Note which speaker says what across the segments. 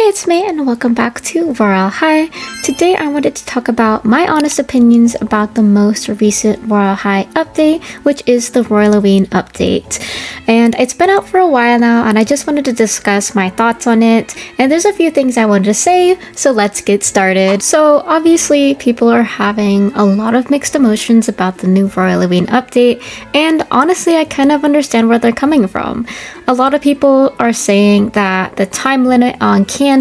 Speaker 1: Hey, it's May and welcome back to Royale. Today I wanted to talk about my honest opinions about the most recent Royale update, which is the Royalloween update. And it's been out for a while now and I just wanted to discuss my thoughts on it. And there's a few things I wanted to say, so let's get started. So obviously people are having a lot of mixed emotions about the new Royalloween update, and honestly I kind of understand where they're coming from. A lot of people are saying that the time limit on candy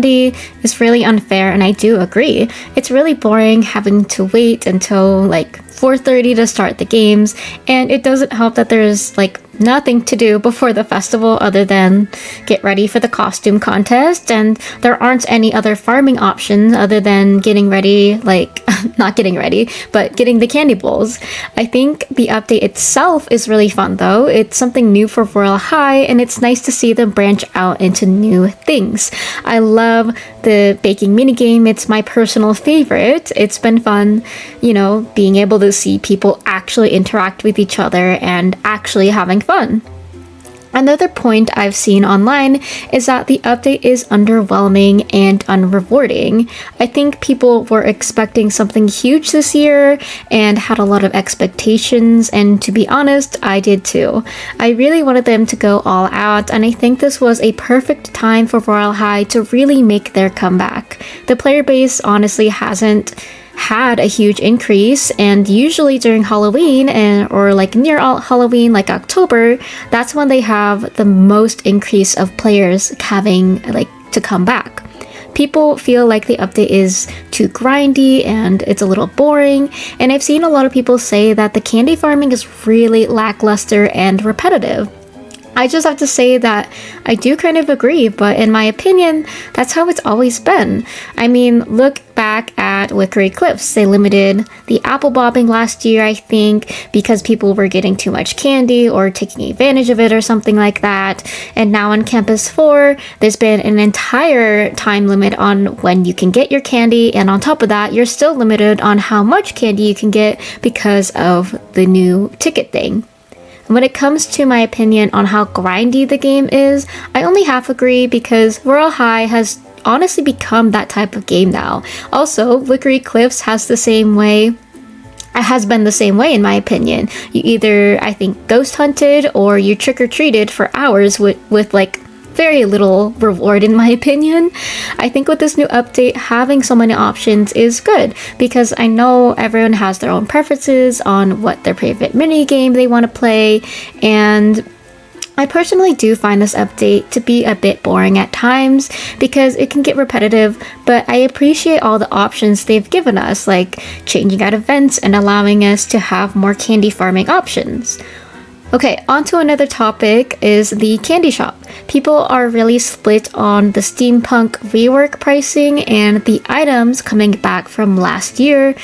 Speaker 1: is really unfair, and I do agree. It's really boring having to wait until like 4:30 to start the games, and it doesn't help that there's like nothing to do before the festival other than get ready for the costume contest, and there aren't any other farming options other than getting ready, like not getting ready, but getting the candy bowls. I think the update itself is really fun though. It's something new for Royale High, and it's nice to see them branch out into new things. I love the baking minigame. It's my personal favorite. It's been fun, being able to see people actually interact with each other and actually having fun. Another point I've seen online is that the update is underwhelming and unrewarding. I think people were expecting something huge this year and had a lot of expectations, and to be honest, I did too. I really wanted them to go all out, and I think this was a perfect time for Royale High to really make their comeback. The player base honestly hasn't had a huge increase, and usually during Halloween or like near Halloween, like October, that's when they have the most increase of players having like to come back. People feel like the update is too grindy and it's a little boring, and I've seen a lot of people say that the candy farming is really lackluster and repetitive. I just have to say that I do kind of agree, but in my opinion, that's how it's always been. I mean, look back at Wickery Cliffs. They limited the apple bobbing last year, I think, because people were getting too much candy or taking advantage of it or something like that. And now on Campus 4, there's been an entire time limit on when you can get your candy, and on top of that, you're still limited on how much candy you can get because of the new ticket thing. When it comes to my opinion on how grindy the game is, I only half agree because Royale High has honestly become that type of game now. Also, Wickery Cliffs has been the same way in my opinion. You either, I think, ghost hunted or you trick-or-treated for hours with like very little reward in my opinion. I think with this new update, having so many options is good because I know everyone has their own preferences on what their favorite mini game they want to play, and I personally do find this update to be a bit boring at times because it can get repetitive, but I appreciate all the options they've given us, like changing out events and allowing us to have more candy farming options. Okay, on to another topic is the candy shop. People are really split on the steampunk rework pricing and the items coming back from last year,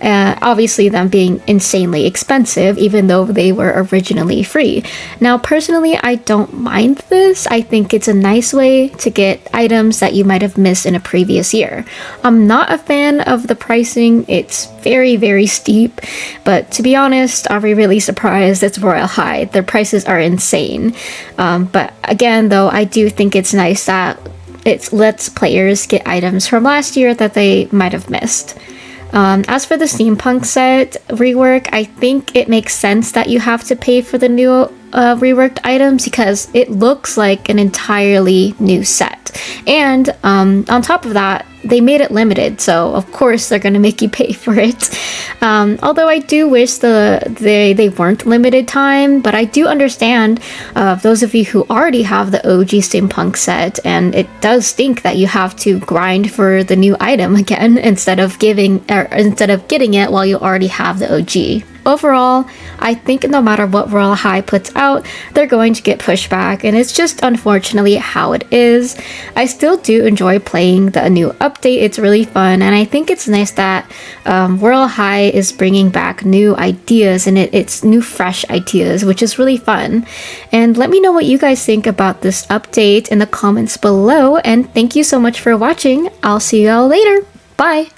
Speaker 1: obviously them being insanely expensive even though they were originally free. Now personally, I don't mind this. I think it's a nice way to get items that you might have missed in a previous year. I'm not a fan of the pricing. It's very, very steep, but to be honest, are we really surprised? It's Royale High. Their prices are insane. But again, though, I do think it's nice that it lets players get items from last year that they might have missed. As for the steampunk set rework, I think it makes sense that you have to pay for the new reworked items because it looks like an entirely new set. And on top of that, they made it limited, so of course they're gonna make you pay for it. Although I do wish they weren't limited time, but I do understand those of you who already have the OG steampunk set, and it does stink that you have to grind for the new item again instead of getting it while you already have the OG. Overall, I think no matter what Royale High puts out, they're going to get pushback, and it's just unfortunately how it is. I still do enjoy playing the new update. It's really fun, and I think it's nice that Royale High is bringing back new ideas, and it's new fresh ideas, which is really fun. And let me know what you guys think about this update in the comments below, and thank you so much for watching. I'll see you all later. Bye!